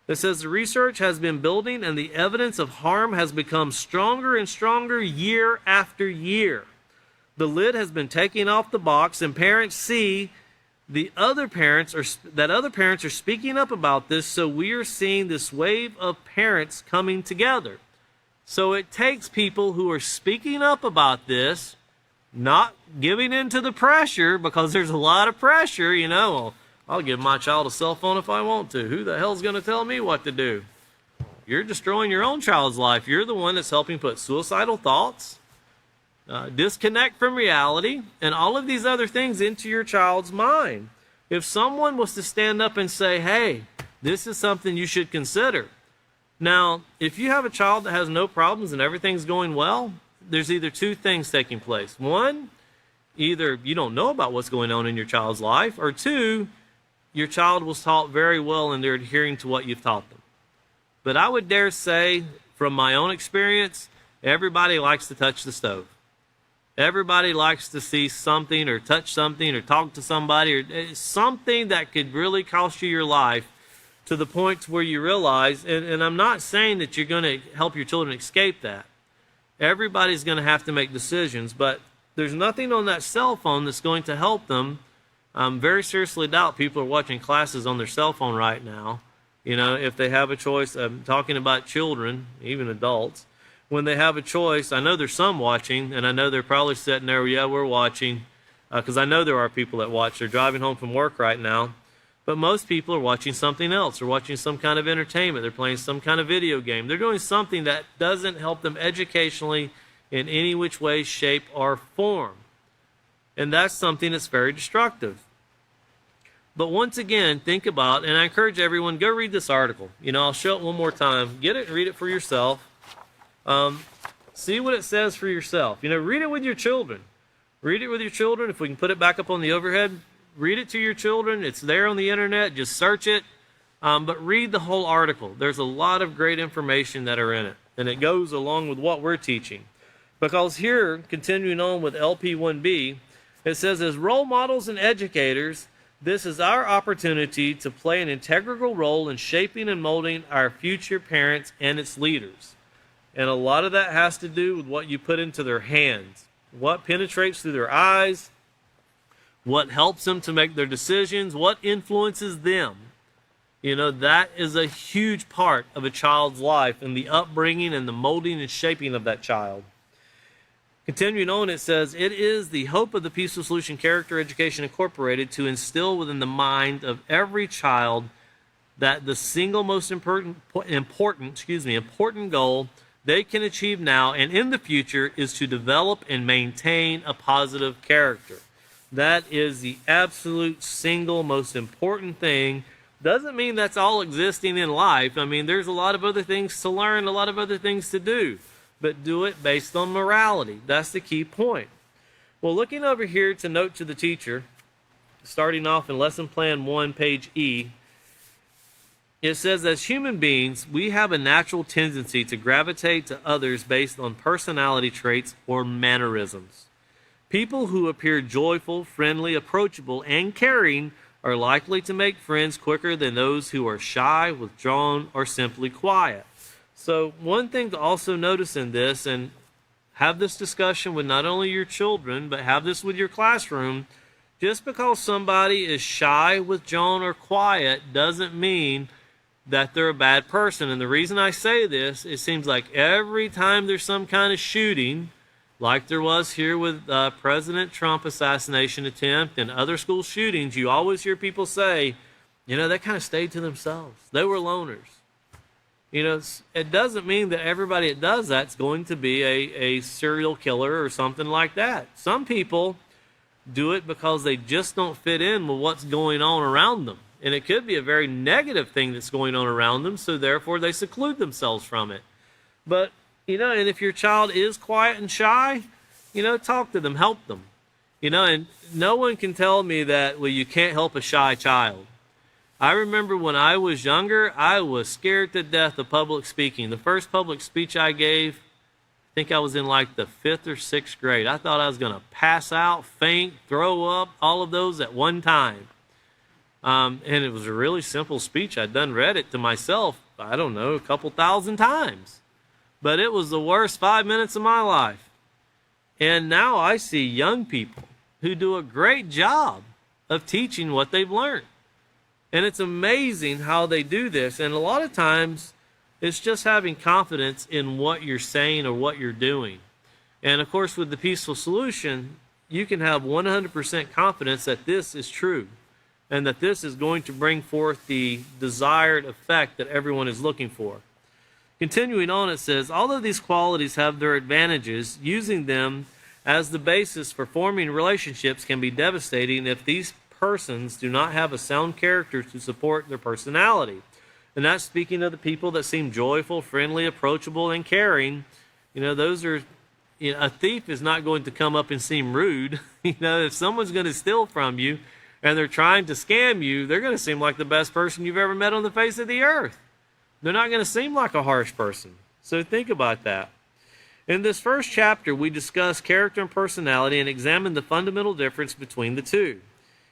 It says the research has been building and the evidence of harm has become stronger and stronger year after year. The lid has been taken off the box, and parents see that other parents are speaking up about this, so we are seeing this wave of parents coming together. So it takes people who are speaking up about this, not giving in to the pressure, because there's a lot of pressure, I'll give my child a cell phone if I want to. Who the hell's going to tell me what to do? You're destroying your own child's life. You're the one that's helping put suicidal thoughts, disconnect from reality, and all of these other things into your child's mind. If someone was to stand up and say, hey, this is something you should consider. Now, if you have a child that has no problems and everything's going well, there's either two things taking place. One, either you don't know about what's going on in your child's life, or two, your child was taught very well and they're adhering to what you've taught them. But I would dare say, from my own experience, everybody likes to touch the stove. Everybody likes to see something or touch something or talk to somebody or something that could really cost you your life, to the point where you realize, and I'm not saying that you're going to help your children escape that. Everybody's going to have to make decisions, but there's nothing on that cell phone that's going to help them. Very seriously doubt people are watching classes on their cell phone right now. If they have a choice, I'm talking about children, even adults. When they have a choice, I know there's some watching, and I know they're probably sitting there, yeah, we're watching, because I know there are people that watch. They're driving home from work right now. But most people are watching something else. They're watching some kind of entertainment. They're playing some kind of video game. They're doing something that doesn't help them educationally in any which way, shape, or form. And that's something that's very destructive. But once again, think about, and I encourage everyone, go read this article. I'll show it one more time. Get it and read it for yourself. See what it says for yourself. Read it with your children. Read it with your children. If we can put it back up on the overhead, read it to your children. It's there on the internet. Just search it. But read the whole article. There's a lot of great information that are in it. And it goes along with what we're teaching. Because here, continuing on with LP1B, it says, as role models and educators, this is our opportunity to play an integral role in shaping and molding our future parents and its leaders. And a lot of that has to do with what you put into their hands, what penetrates through their eyes, what helps them to make their decisions, what influences them. That is a huge part of a child's life and the upbringing and the molding and shaping of that child. Continuing on, it says, it is the hope of the Peaceful Solution Character Education Incorporated to instill within the mind of every child that the single most important goal they can achieve now and in the future is to develop and maintain a positive character. That is the absolute single most important thing. Doesn't mean that's all existing in life. I mean, there's a lot of other things to learn, a lot of other things to do, but do it based on morality. That's the key point. Well, looking over here to Note to the Teacher, starting off in Lesson Plan 1, page E, it says, as human beings, we have a natural tendency to gravitate to others based on personality traits or mannerisms. People who appear joyful, friendly, approachable, and caring are likely to make friends quicker than those who are shy, withdrawn, or simply quiet. So one thing to also notice in this, and have this discussion with not only your children, but have this with your classroom, just because somebody is shy, withdrawn, or quiet doesn't mean that they're a bad person. And the reason I say this, it seems like every time there's some kind of shooting, like there was here with President Trump assassination attempt and other school shootings, you always hear people say, they kind of stayed to themselves. They were loners. It doesn't mean that everybody that does that's going to be a serial killer or something like that. Some people do it because they just don't fit in with what's going on around them. And it could be a very negative thing that's going on around them, so therefore they seclude themselves from it. But, and if your child is quiet and shy, talk to them, help them. And no one can tell me that, well, you can't help a shy child. I remember when I was younger, I was scared to death of public speaking. The first public speech I gave, I think I was in like the 5th or 6th grade. I thought I was going to pass out, faint, throw up, all of those at one time. And it was a really simple speech. I'd done read it to myself, I don't know, a couple thousand times. But it was the worst 5 minutes of my life. And now I see young people who do a great job of teaching what they've learned. And it's amazing how they do this. And a lot of times, it's just having confidence in what you're saying or what you're doing. And of course, with the Peaceful Solution, you can have 100% confidence that this is true and that this is going to bring forth the desired effect that everyone is looking for. Continuing on, it says, although these qualities have their advantages, using them as the basis for forming relationships can be devastating if these persons do not have a sound character to support their personality. And that's speaking of the people that seem joyful, friendly, approachable, and caring. Those are, a thief is not going to come up and seem rude. If someone's going to steal from you and they're trying to scam you, they're going to seem like the best person you've ever met on the face of the earth. They're not going to seem like a harsh person. So think about that. In this first chapter, we discuss character and personality and examine the fundamental difference between the two.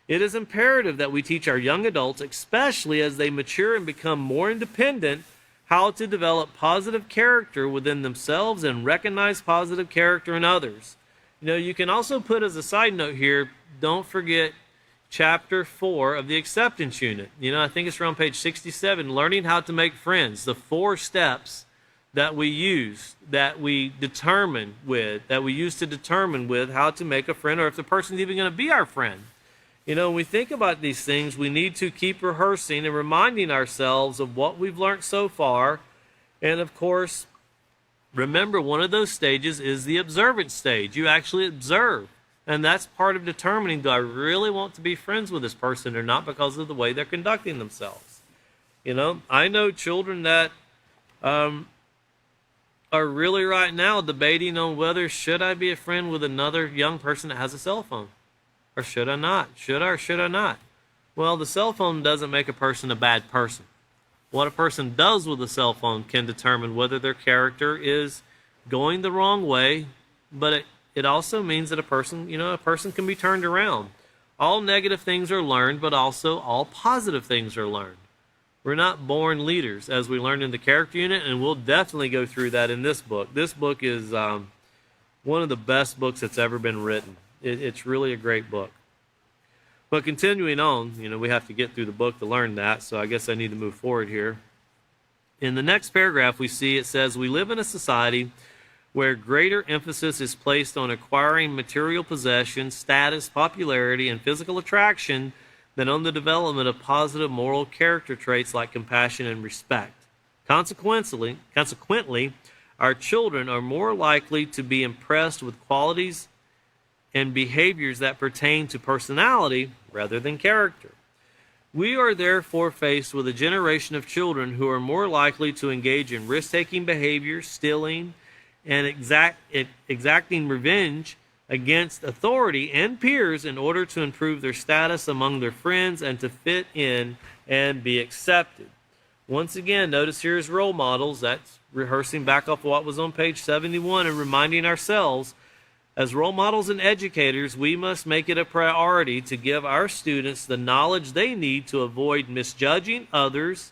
It is imperative that we teach our young adults, especially as they mature and become more independent, how to develop positive character within themselves and recognize positive character in others. You can also put as a side note here, don't forget Chapter 4 of the Acceptance Unit. I think it's around page 67, learning how to make friends. The 4 steps that we use, that we use to determine with how to make a friend or if the person's even going to be our friend. When we think about these things, we need to keep rehearsing and reminding ourselves of what we've learned so far. And of course, remember, one of those stages is the observance stage. You actually observe. And that's part of determining, do I really want to be friends with this person or not because of the way they're conducting themselves? I know children that are really right now debating on whether should I be a friend with another young person that has a cell phone. Or should I not? Should I or should I not? Well, the cell phone doesn't make a person a bad person. What a person does with a cell phone can determine whether their character is going the wrong way, but it also means that a person can be turned around. All negative things are learned, but also all positive things are learned. We're not born leaders, as we learned in the character unit, and we'll definitely go through that in this book. This book is one of the best books that's ever been written. It's really a great book. But continuing on, we have to get through the book to learn that, so I guess I need to move forward here. In the next paragraph, we see it says, we live in a society where greater emphasis is placed on acquiring material possessions, status, popularity, and physical attraction than on the development of positive moral character traits like compassion and respect. Consequently, our children are more likely to be impressed with qualities and behaviors that pertain to personality rather than character. We are therefore faced with a generation of children who are more likely to engage in risk-taking behavior, stealing, and exacting revenge against authority and peers in order to improve their status among their friends and to fit in and be accepted. Once again, notice here is role models. That's rehearsing back off what was on page 71 and reminding ourselves, as role models and educators, we must make it a priority to give our students the knowledge they need to avoid misjudging others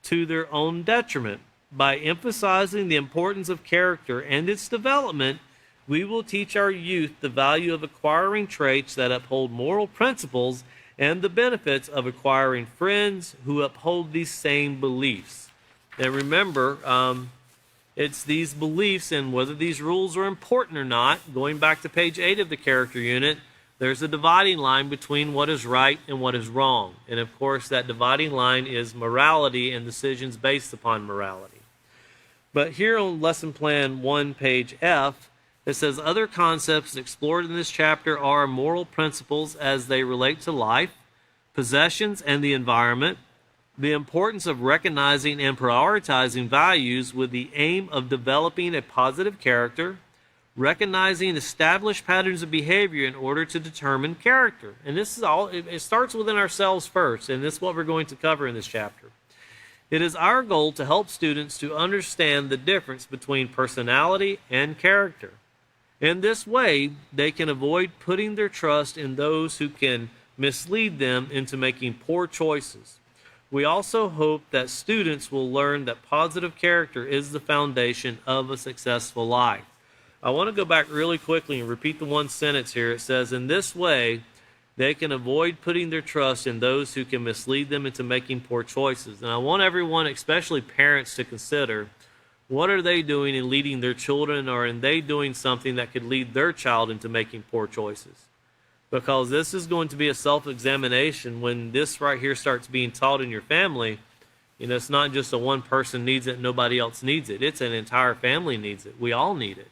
to their own detriment. By emphasizing the importance of character and its development, we will teach our youth the value of acquiring traits that uphold moral principles and the benefits of acquiring friends who uphold these same beliefs. And remember, it's these beliefs and whether these rules are important or not. Going back to page 8 of the character unit, there's a dividing line between what is right and what is wrong. And of course, that dividing line is morality and decisions based upon morality. But here on Lesson Plan 1, page F, it says, other concepts explored in this chapter are moral principles as they relate to life, possessions, and the environment, the importance of recognizing and prioritizing values with the aim of developing a positive character, recognizing established patterns of behavior in order to determine character. And this is all, it starts within ourselves first, and this is what we're going to cover in this chapter. It is our goal to help students to understand the difference between personality and character. In this way, they can avoid putting their trust in those who can mislead them into making poor choices. We also hope that students will learn that positive character is the foundation of a successful life. I want to go back really quickly and repeat the one sentence here. It says, in this way, they can avoid putting their trust in those who can mislead them into making poor choices. And I want everyone, especially parents, to consider, what are they doing in leading their children, or are they doing something that could lead their child into making poor choices? Because this is going to be a self-examination when this right here starts being taught in your family. It's not just a one person needs it, nobody else needs it. It's an entire family needs it. We all need it.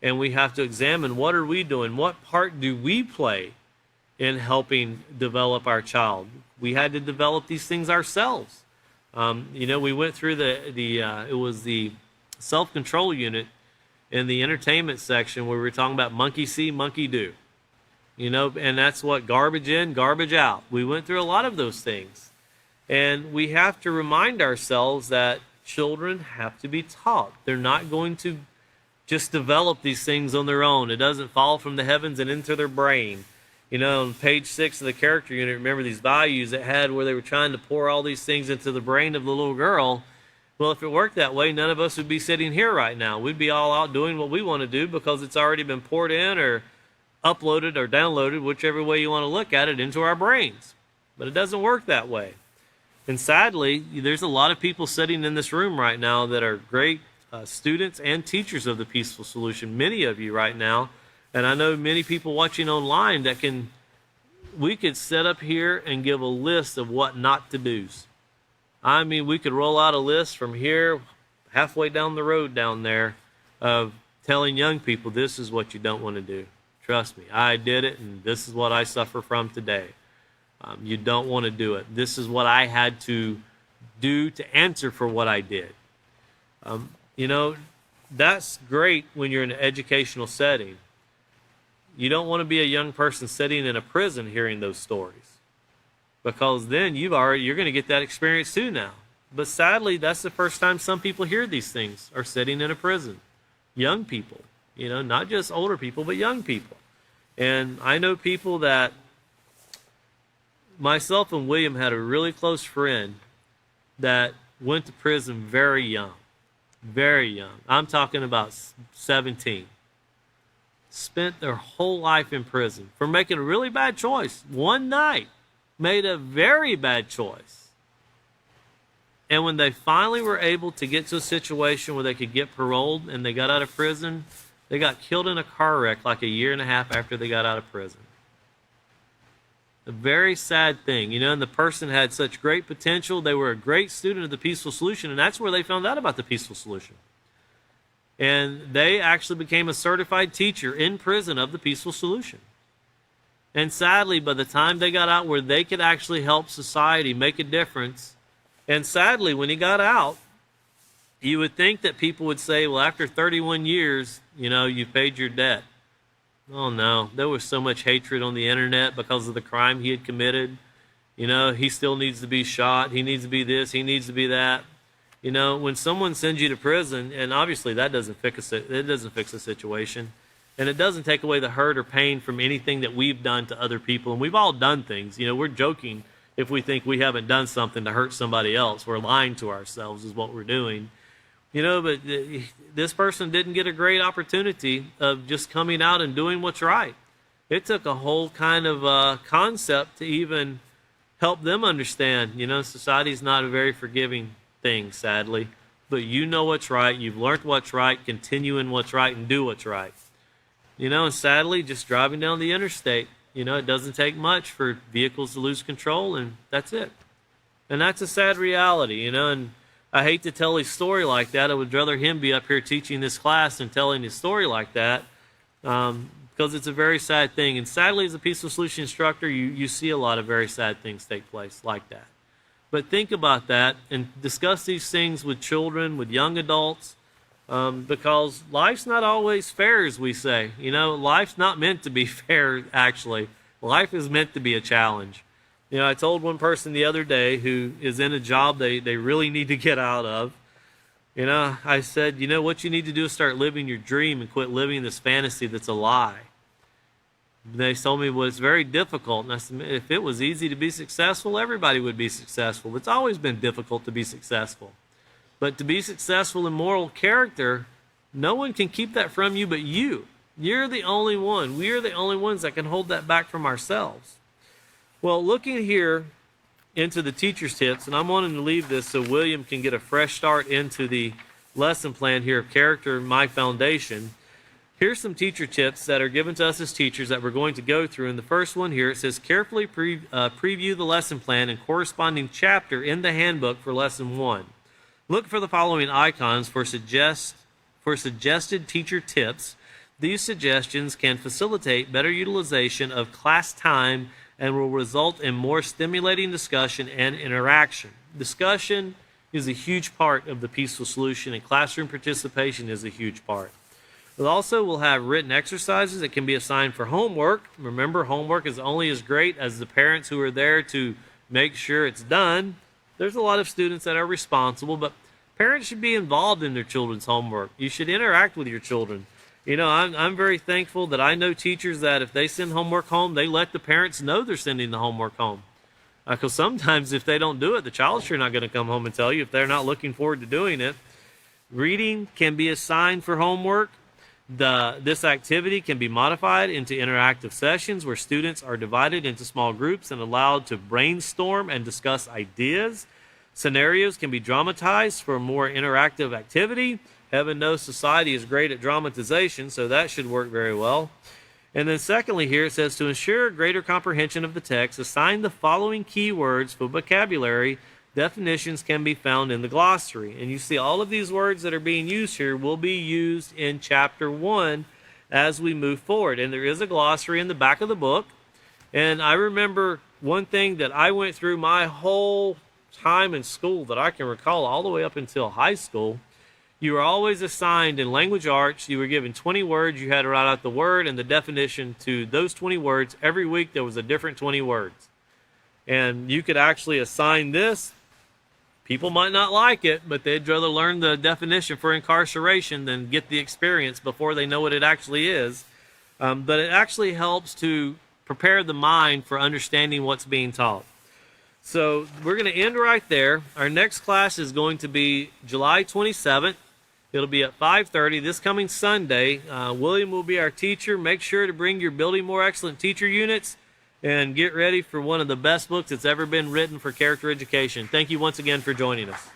And we have to examine, what are we doing? What part do we play in helping develop our child? We had to develop these things ourselves. We went through it was the self-control unit in the entertainment section where we were talking about monkey see, monkey do. And that's what garbage in, garbage out. We went through a lot of those things. And we have to remind ourselves that children have to be taught. They're not going to just develop these things on their own. It doesn't fall from the heavens and into their brain. On page 6 of the character unit, remember these values it had where they were trying to pour all these things into the brain of the little girl. Well, if it worked that way, none of us would be sitting here right now. We'd be all out doing what we want to do because it's already been poured in or uploaded or downloaded, whichever way you want to look at it, into our brains. But it doesn't work that way. And sadly, there's a lot of people sitting in this room right now that are great students and teachers of the Peaceful Solution, many of you right now. And I know many people watching online that we could sit up here and give a list of what not to do. I mean, we could roll out a list from here, halfway down the road down there, of telling young people, this is what you don't want to do. Trust me, I did it, and this is what I suffer from today. You don't want to do it. This is what I had to do to answer for what I did. That's great when you're in an educational setting. You don't want to be a young person sitting in a prison hearing those stories, because then you're going to get that experience too now. But sadly, that's the first time some people hear these things, are sitting in a prison. Young people, not just older people, but young people. And I know people that, myself and William had a really close friend that went to prison very young. Very young. I'm talking about 17. spent their whole life in prison for making a really bad choice. One night, made a very bad choice. And when they finally were able to get to a situation where they could get paroled and they got out of prison, they got killed in a car wreck like a year and a half after they got out of prison. A very sad thing, and the person had such great potential. They were a great student of the Peaceful Solution, and that's where they found out about the Peaceful Solution. And they actually became a certified teacher in prison of the Peaceful Solution. And sadly, by the time they got out where they could actually help society make a difference, and sadly, when he got out, you would think that people would say, well, after 31 years, you paid your debt. Oh, no. There was so much hatred on the internet because of the crime he had committed. He still needs to be shot. He needs to be this. He needs to be that. When someone sends you to prison, and obviously that doesn't fix it. It doesn't fix the situation. And it doesn't take away the hurt or pain from anything that we've done to other people. And we've all done things. We're joking if we think we haven't done something to hurt somebody else. We're lying to ourselves is what we're doing. But this person didn't get a great opportunity of just coming out and doing what's right. It took a whole kind of concept to even help them understand. Society's not a very forgiving thing, sadly. But you know what's right. You've learned what's right. Continue in what's right and do what's right. And sadly, just driving down the interstate, it doesn't take much for vehicles to lose control, and that's it. And that's a sad reality, and I hate to tell his story like that. I would rather him be up here teaching this class than telling his story like that, because it's a very sad thing. And sadly, as a Peaceful Solution instructor, you see a lot of very sad things take place like that. But think about that and discuss these things with children, with young adults, because life's not always fair, as we say. Life's not meant to be fair, actually. Life is meant to be a challenge. I told one person the other day who is in a job they really need to get out of. I said, what you need to do is start living your dream and quit living this fantasy that's a lie. They told me, well, it's very difficult. And I said, if it was easy to be successful, everybody would be successful. It's always been difficult to be successful. But to be successful in moral character, no one can keep that from you but you. You're the only one. We are the only ones that can hold that back from ourselves. Well, looking here into the teacher's tips, and I'm wanting to leave this so William can get a fresh start into the lesson plan here of Character, My Foundation. Here's some teacher tips that are given to us as teachers that we're going to go through. And the first one here, it says, carefully preview the lesson plan and corresponding chapter in the handbook for Lesson 1. Look for the following icons for suggested teacher tips. These suggestions can facilitate better utilization of class time and will result in more stimulating discussion and interaction. Discussion is a huge part of the Peaceful Solution, and classroom participation is a huge part. We'll have written exercises that can be assigned for homework. Remember, homework is only as great as the parents who are there to make sure it's done. There's a lot of students that are responsible, but parents should be involved in their children's homework. You should interact with your children. I'm very thankful that I know teachers that if they send homework home, they let the parents know they're sending the homework home. Because sometimes if they don't do it, the child's sure not going to come home and tell you if they're not looking forward to doing it. Reading can be assigned for homework. This activity can be modified into interactive sessions where students are divided into small groups and allowed to brainstorm and discuss ideas. Scenarios can be dramatized for a more interactive activity. Heaven knows society is great at dramatization, so that should work very well. And then secondly here it says, to ensure greater comprehension of the text, assign the following keywords for vocabulary. Definitions can be found in the glossary. And you see all of these words that are being used here will be used in Chapter 1 as we move forward. And there is a glossary in the back of the book. And I remember one thing that I went through my whole time in school that I can recall all the way up until high school. You were always assigned in language arts. You were given 20 words. You had to write out the word and the definition to those 20 words. Every week there was a different 20 words. And you could actually assign this. People might not like it, but they'd rather learn the definition for incarceration than get the experience before they know what it actually is. But it actually helps to prepare the mind for understanding what's being taught. So we're going to end right there. Our next class is going to be July 27th. It'll be at 5:30 this coming Sunday. William will be our teacher. Make sure to bring your Building More Excellent teacher units and get ready for one of the best books that's ever been written for character education. Thank you once again for joining us.